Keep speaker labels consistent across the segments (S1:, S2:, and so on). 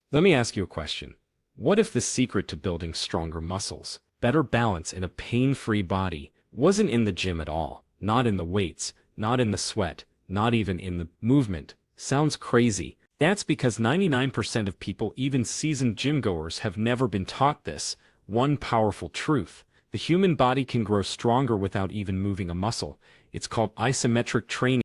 S1: Let me ask you a question. What if the secret to building stronger muscles, better balance in a pain-free body, wasn't in the gym at all? Not in the weights, not in the sweat, not even in the movement. Sounds crazy. That's because 99% of people, even seasoned gym-goers, have never been taught this. One powerful truth. The human body can grow stronger without even moving a muscle. It's called isometric training,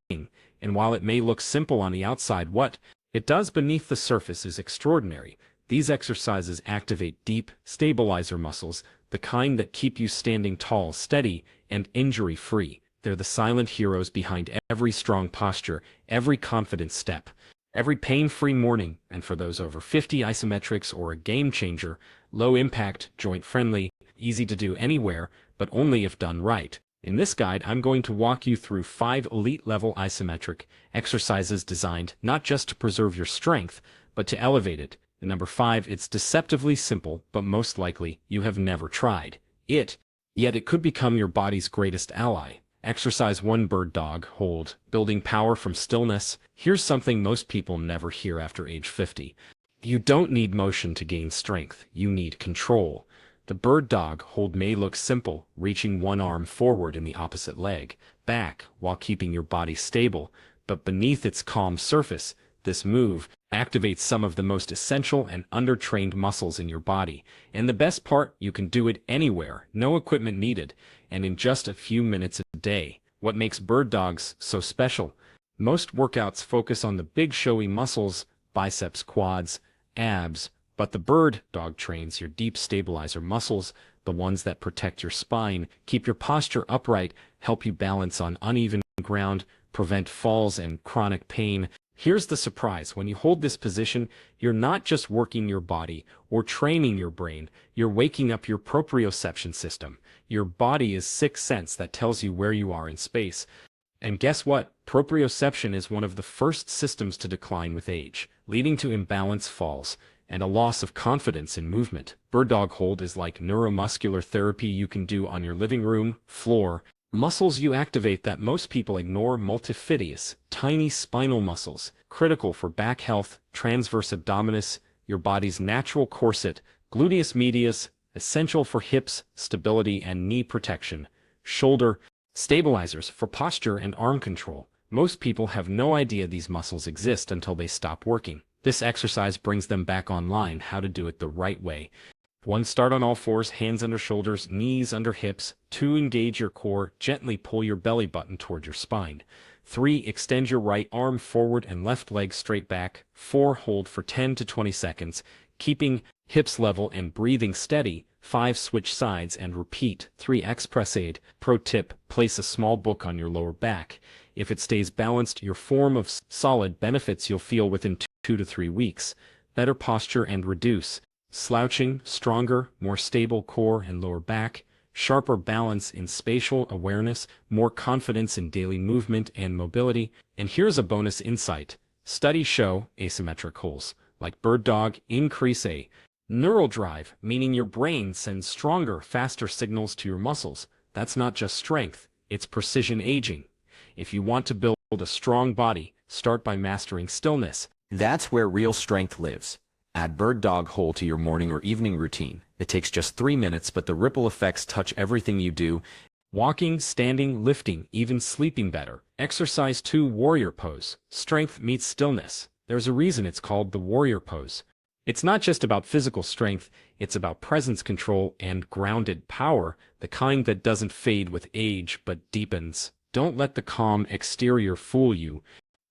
S1: and while it may look simple on the outside, what it does beneath the surface is extraordinary. These exercises activate deep, stabilizer muscles, the kind that keep you standing tall, steady, and injury-free. They're the silent heroes behind every strong posture, every confident step, every pain-free morning, and for those over 50, isometrics are a game-changer, low-impact, joint-friendly, easy to do anywhere, but only if done right. In this guide, I'm going to walk you through 5 elite-level isometric exercises designed not just to preserve your strength, but to elevate it. And number 5, it's deceptively simple, but most likely you have never tried it, yet it could become your body's greatest ally. Exercise 1: Bird Dog Hold, building power from stillness. Here's something most people never hear after age 50. You don't need motion to gain strength, you need control. The bird dog hold may look simple, reaching one arm forward and the opposite leg back while keeping your body stable, but beneath its calm surface, this move activates some of the most essential and undertrained muscles in your body. And the best part, you can do it anywhere, no equipment needed, and in just a few minutes a day. What makes bird dogs so special? Most workouts focus on the big showy muscles, biceps, quads, abs, but the bird dog trains your deep stabilizer muscles, the ones that protect your spine, keep your posture upright, help you balance on uneven ground, prevent falls and chronic pain. Here's the surprise. When you hold this position, you're not just working your body or training your brain, you're waking up your proprioception system. Your body is sixth sense that tells you where you are in space. And guess what? Proprioception is one of the first systems to decline with age, leading to imbalance, falls, and a loss of confidence in movement. Bird dog hold is like neuromuscular therapy you can do on your living room floor. Muscles you activate that most people ignore: multifidus, tiny spinal muscles, critical for back health; transverse abdominis, your body's natural corset; gluteus medius, essential for hips, stability and knee protection; shoulder stabilizers for posture and arm control. Most people have no idea these muscles exist until they stop working. This exercise brings them back online. How to do it the right way. 1. Start on all fours, hands under shoulders, knees under hips. 2. Engage your core, gently pull your belly button toward your spine. 3. Extend your right arm forward and left leg straight back. 4. Hold for 10 to 20 seconds, keeping hips level and breathing steady. 5. Switch sides and repeat. 3. Express aid. Pro tip: place a small book on your lower back. If it stays balanced, your form of solid benefits you'll feel within 2 to 3 weeks. Better posture and reduce slouching, stronger, more stable core and lower back, sharper balance in spatial awareness, more confidence in daily movement and mobility. And here's a bonus insight. Studies show asymmetric holds, like bird dog, increase a neural drive, meaning your brain sends stronger, faster signals to your muscles. That's not just strength, it's precision aging. If you want to build a strong body, start by mastering stillness.
S2: That's where real strength lives. Add bird dog hold to your morning or evening routine. It takes just 3 minutes, but the ripple effects touch everything you do.
S1: Walking, standing, lifting, even sleeping better. Exercise 2: Warrior Pose. Strength meets stillness. There's a reason it's called the warrior pose. It's not just about physical strength, it's about presence, control, and grounded power, the kind that doesn't fade with age but deepens. Don't let the calm exterior fool you.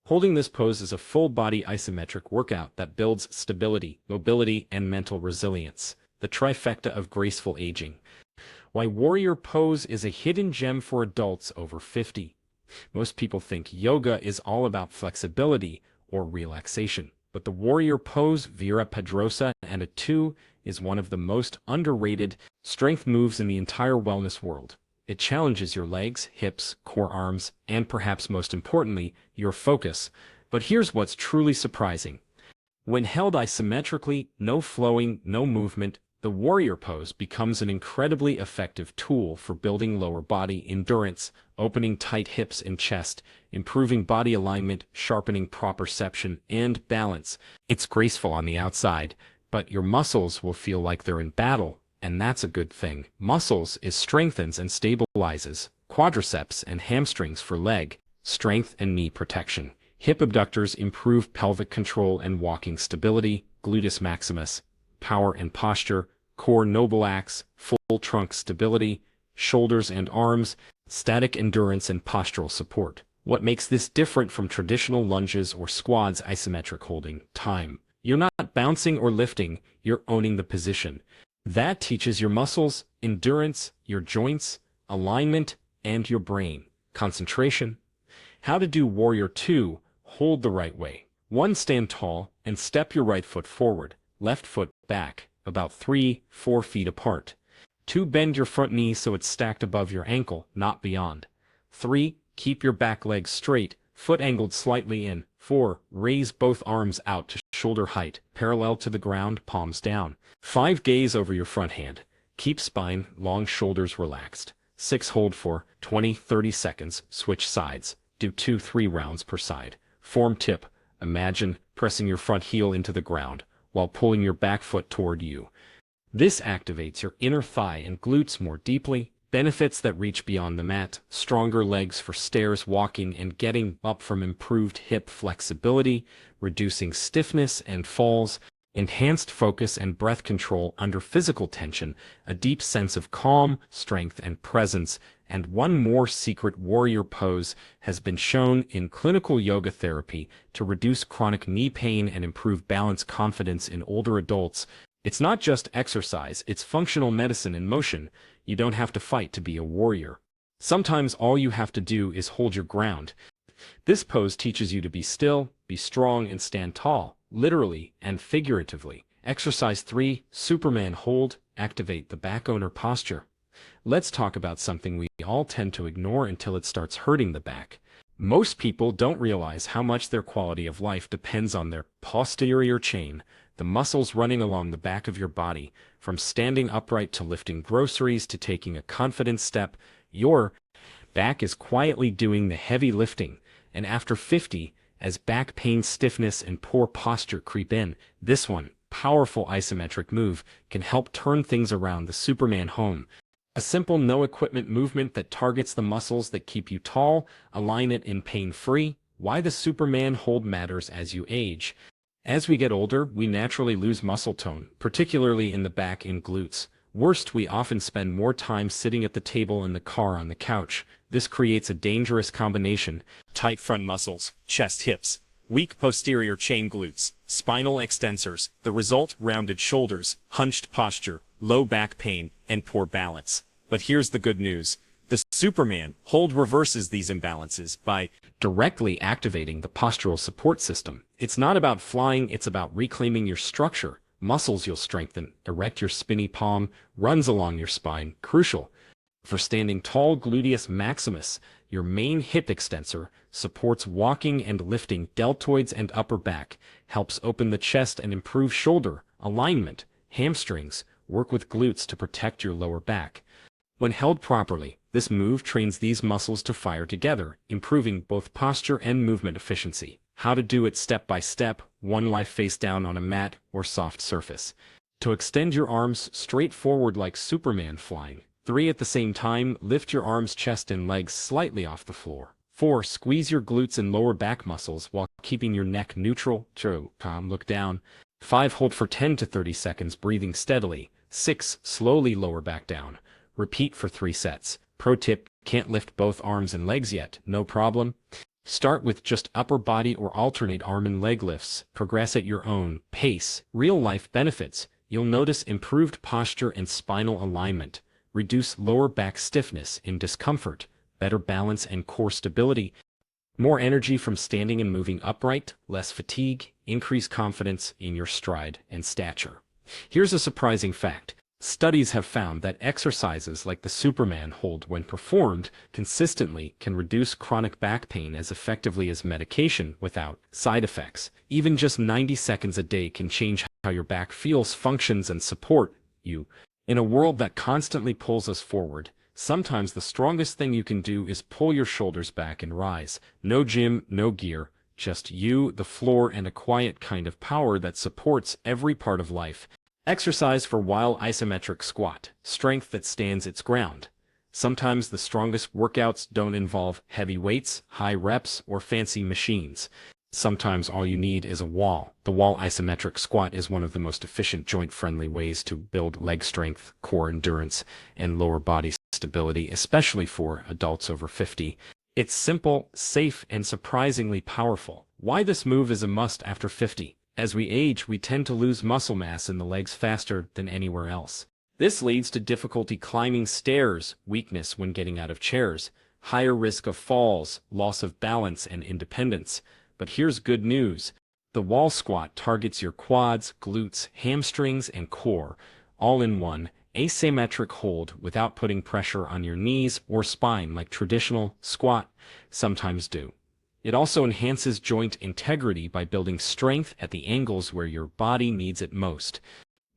S1: Holding this pose is a full-body isometric workout that builds stability, mobility, and mental resilience, the trifecta of graceful aging. Why warrior pose is a hidden gem for adults over 50. Most people think yoga is all about flexibility or relaxation, but the warrior pose, Vera Pedrosa and a 2, is one of the most underrated strength moves in the entire wellness world. It challenges your legs, hips, core, arms, and perhaps most importantly, your focus. But here's what's truly surprising. When held isometrically, no flowing, no movement, the warrior pose becomes an incredibly effective tool for building lower body endurance, opening tight hips and chest, improving body alignment, sharpening proprioception and balance. It's graceful on the outside, but your muscles will feel like they're in battle, and that's a good thing. Muscles is strengthens and stabilizes quadriceps and hamstrings for leg strength and knee protection. Hip abductors improve pelvic control and walking stability, gluteus maximus, power and posture, core nobilax, full trunk stability, shoulders and arms, static endurance and postural support. What makes this different from traditional lunges or squats? Isometric holding time. You're not bouncing or lifting, you're owning the position. That teaches your muscles, endurance, your joints, alignment, and your brain concentration. How to do Warrior 2. Hold the right way. 1. Stand tall and step your right foot forward, left foot back, about 3-4 feet apart. 2. Bend your front knee so it's stacked above your ankle, not beyond. 3. Keep your back leg straight, foot angled slightly in. 4. Raise both arms out to shoulder height, parallel to the ground, palms down. 5. Gaze over your front hand. Keep spine, long shoulders relaxed. 6. Hold for 20-30 seconds, switch sides. Do 2-3 rounds per side. Form tip. Imagine pressing your front heel into the ground while pulling your back foot toward you. This activates your inner thigh and glutes more deeply. Benefits that reach beyond the mat. Stronger legs for stairs, walking, and getting up from improved hip flexibility, reducing stiffness and falls, enhanced focus and breath control under physical tension, a deep sense of calm, strength, and presence. And one more secret warrior pose has been shown in clinical yoga therapy to reduce chronic knee pain and improve balance confidence in older adults. It's not just exercise, it's functional medicine in motion. You don't have to fight to be a warrior. Sometimes all you have to do is hold your ground. This pose teaches you to be still, be strong, and stand tall, literally and figuratively. Exercise 3. Superman hold. Activate the back owner posture. Let's talk about something we all tend to ignore until it starts hurting the back. Most people don't realize how much their quality of life depends on their posterior chain, the muscles running along the back of your body. From standing upright to lifting groceries to taking a confident step, your back is quietly doing the heavy lifting. And after 50, as back pain, stiffness, and poor posture creep in, this one powerful isometric move can help turn things around. The Superman home. A simple no-equipment movement that targets the muscles that keep you tall, align it in pain-free. Why the Superman hold matters as you age. As we get older, we naturally lose muscle tone, particularly in the back and glutes. Worst, we often spend more time sitting at the table, in the car, on the couch. This creates a dangerous combination. Tight front muscles, chest, hips, weak posterior chain, glutes, spinal extensors. The result: rounded shoulders, hunched posture, low back pain, and poor balance. But here's the good news. The Superman hold reverses these imbalances by directly activating the postural support system. It's not about flying, it's about reclaiming your structure. Muscles you'll strengthen. Erect your spinny palm, runs along your spine. Crucial for standing tall. Gluteus maximus, your main hip extensor, supports walking and lifting. Deltoids and upper back, helps open the chest and improve shoulder alignment. Hamstrings, work with glutes to protect your lower back. When held properly, this move trains these muscles to fire together, improving both posture and movement efficiency. How to do it step by step. 1. Lie face down on a mat or soft surface. To extend your arms straight forward like Superman flying. 3. At the same time, lift your arms, chest, and legs slightly off the floor. 4. Squeeze your glutes and lower back muscles while keeping your neck neutral. 2. Look down. 5. Hold for 10 to 30 seconds, breathing steadily. 6. Slowly lower back down. Repeat for 3 sets. Pro tip: can't lift both arms and legs yet? No problem. Start with just upper body or alternate arm and leg lifts. Progress at your own pace. Real-life benefits: you'll notice improved posture and spinal alignment, reduce lower back stiffness and discomfort, better balance and core stability, more energy from standing and moving upright, less fatigue, increased confidence in your stride and stature. Here's a surprising fact. Studies have found that exercises like the Superman hold, when performed consistently, can reduce chronic back pain as effectively as medication without side effects. Even just 90 seconds a day can change how your back feels, functions, and support you. In a world that constantly pulls us forward, sometimes the strongest thing you can do is pull your shoulders back and rise. No gym, no gear, just you, the floor, and a quiet kind of power that supports every part of life. Exercise for while isometric squat, strength that stands its ground. Sometimes the strongest workouts don't involve heavy weights, high reps, or fancy machines. Sometimes all you need is a wall. The wall isometric squat is one of the most efficient joint-friendly ways to build leg strength, core endurance, and lower body stability, especially for adults over 50. It's simple, safe, and surprisingly powerful. Why this move is a must after 50. As we age, we tend to lose muscle mass in the legs faster than anywhere else. This leads to difficulty climbing stairs, weakness when getting out of chairs, higher risk of falls, loss of balance, and independence. But here's good news. The wall squat targets your quads, glutes, hamstrings, and core, all in one asymmetric hold without putting pressure on your knees or spine like traditional squat sometimes do. It also enhances joint integrity by building strength at the angles where your body needs it most.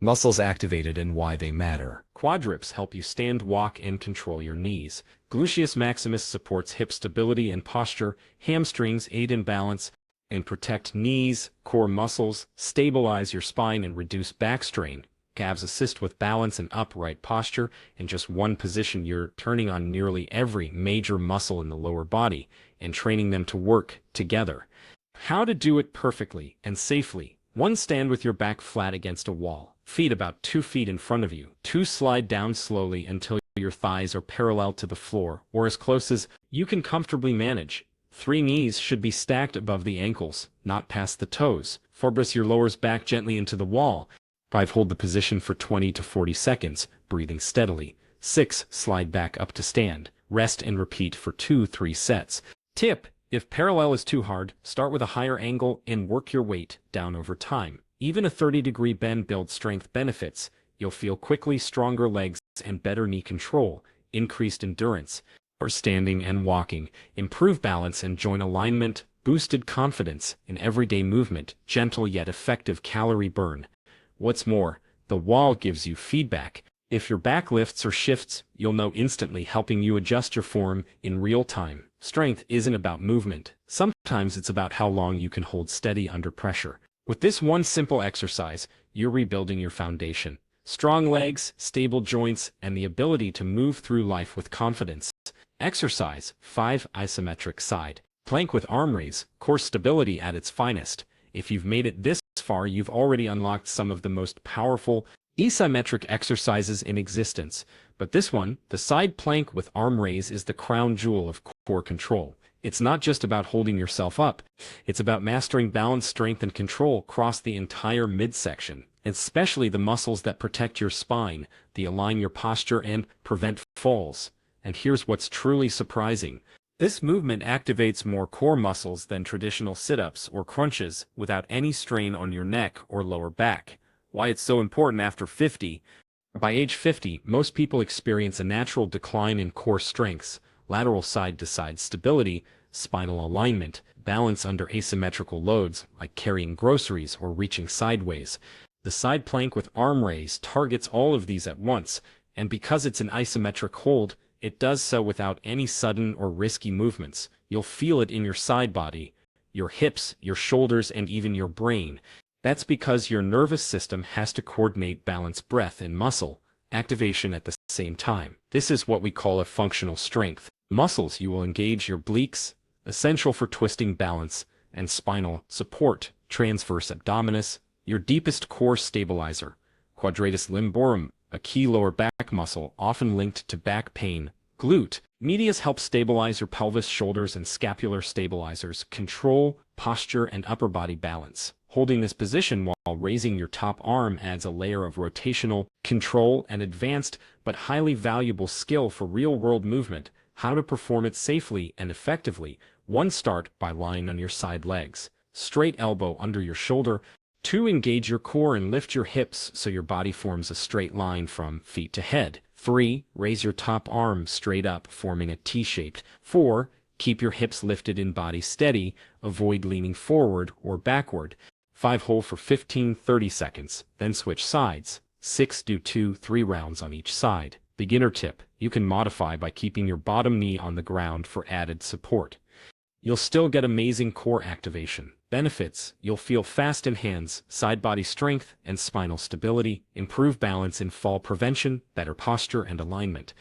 S1: Muscles activated and why they matter. Quadriceps help you stand, walk, and control your knees. Gluteus maximus supports hip stability and posture. Hamstrings aid in balance and protect knees. Core muscles stabilize your spine and reduce back strain. Calves assist with balance and upright posture. In just one position, you're turning on nearly every major muscle in the lower body and training them to work together. How to do it perfectly and safely. 1. Stand with your back flat against a wall, feet about 2 feet in front of you. 2. Slide down slowly until your thighs are parallel to the floor, or as close as you can comfortably manage. 3. Knees should be stacked above the ankles, not past the toes. 4. Press your lowers back gently into the wall. 5. Hold the position for 20 to 40 seconds, breathing steadily. 6. Slide back up to stand. Rest and repeat for 2-3 sets. Tip: if parallel is too hard, start with a higher angle and work your weight down over time. Even a 30-degree bend builds strength benefits. You'll feel quickly stronger legs and better knee control, increased endurance, or standing and walking, improve balance and joint alignment, boosted confidence in everyday movement, gentle yet effective calorie burn. What's more, the wall gives you feedback. If your back lifts or shifts, you'll know instantly, helping you adjust your form in real time. Strength isn't about movement. Sometimes it's about how long you can hold steady under pressure. With this one simple exercise, you're rebuilding your foundation. Strong legs, stable joints, and the ability to move through life with confidence. Exercise 5. Isometric side plank with arm raise, core stability at its finest. If you've made it this far, you've already unlocked some of the most powerful isometric exercises in existence. But this one, the side plank with arm raise, is the crown jewel of core control. It's not just about holding yourself up. It's about mastering balance, strength, and control across the entire midsection, especially the muscles that protect your spine, they align your posture, and prevent falls. And here's what's truly surprising. This movement activates more core muscles than traditional sit-ups or crunches without any strain on your neck or lower back. Why it's so important after 50. By age 50, most people experience a natural decline in core strengths, lateral side-to-side stability, spinal alignment, balance under asymmetrical loads like carrying groceries or reaching sideways. The side plank with arm raise targets all of these at once, and because it's an isometric hold, it does so without any sudden or risky movements. You'll feel it in your side body, your hips, your shoulders, and even your brain. That's because your nervous system has to coordinate balance, breath, and muscle activation at the same time. This is what we call a functional strength. Muscles you will engage your obliques, essential for twisting balance, and spinal support, transverse abdominis, your deepest core stabilizer, quadratus lumborum, a key lower back muscle often linked to back pain, glute. Medius helps stabilize your pelvis, shoulders, and scapular stabilizers, control posture and upper body balance. Holding this position while raising your top arm adds a layer of rotational control, and advanced but highly valuable skill for real-world movement. How to perform it safely and effectively. 1. Start by lying on your side legs. Straight elbow under your shoulder. 2. Engage your core and lift your hips so your body forms a straight line from feet to head. 3. Raise your top arm straight up, forming a T-shaped. 4. Keep your hips lifted and body steady. Avoid leaning forward or backward. 5. Hold for 15-30 seconds, then switch sides. 6 do 2-3 rounds on each side. Beginner tip, you can modify by keeping your bottom knee on the ground for added support. You'll still get amazing core activation. Benefits, you'll feel fast in hands, side body strength, and spinal stability, improve balance in fall prevention, better posture and alignment.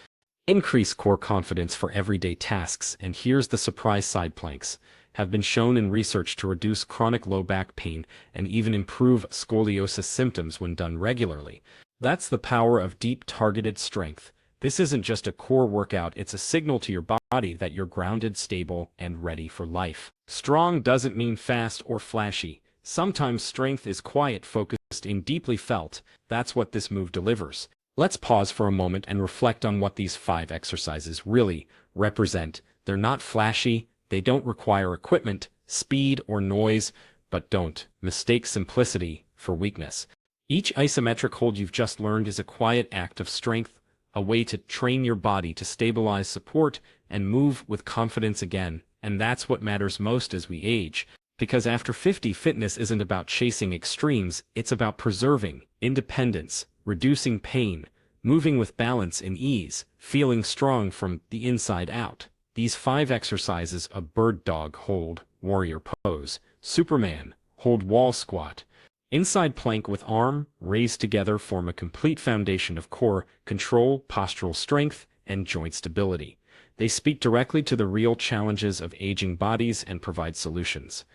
S1: Increase core confidence for everyday tasks, and here's the surprise: side planks have been shown in research to reduce chronic low back pain and even improve scoliosis symptoms when done regularly. That's the power of deep targeted strength. This isn't just a core workout, it's a signal to your body that you're grounded, stable, and ready for life. Strong doesn't mean fast or flashy. Sometimes strength is quiet, focused, and deeply felt. That's what this move delivers. Let's pause for a moment and reflect on what these 5 exercises really represent. They're not flashy, they don't require equipment, speed, or noise, but don't mistake simplicity for weakness. Each isometric hold you've just learned is a quiet act of strength, a way to train your body to stabilize, support, and move with confidence again. And that's what matters most as we age. Because after 50, fitness isn't about chasing extremes, it's about preserving independence, reducing pain, moving with balance and ease, feeling strong from the inside out. These 5 exercises of bird dog hold, warrior pose, Superman hold, wall squat, inside plank with arm raised together form a complete foundation of core control, postural strength, and joint stability. They speak directly to the real challenges of aging bodies and provide solutions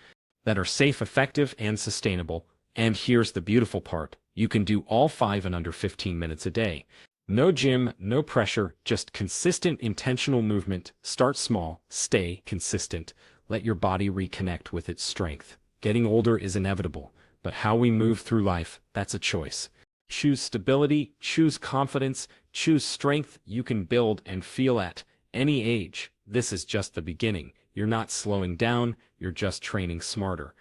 S1: that are safe, effective, and sustainable. And here's the beautiful part: you can do all 5 in under 15 minutes a day. No gym, no pressure, just consistent, intentional movement. Start small, stay consistent. Let your body reconnect with its strength. Getting older is inevitable, but how we move through life, that's a choice. Choose stability, choose confidence, choose strength you can build and feel at any age. This is just the beginning. You're not slowing down, you're just training smarter.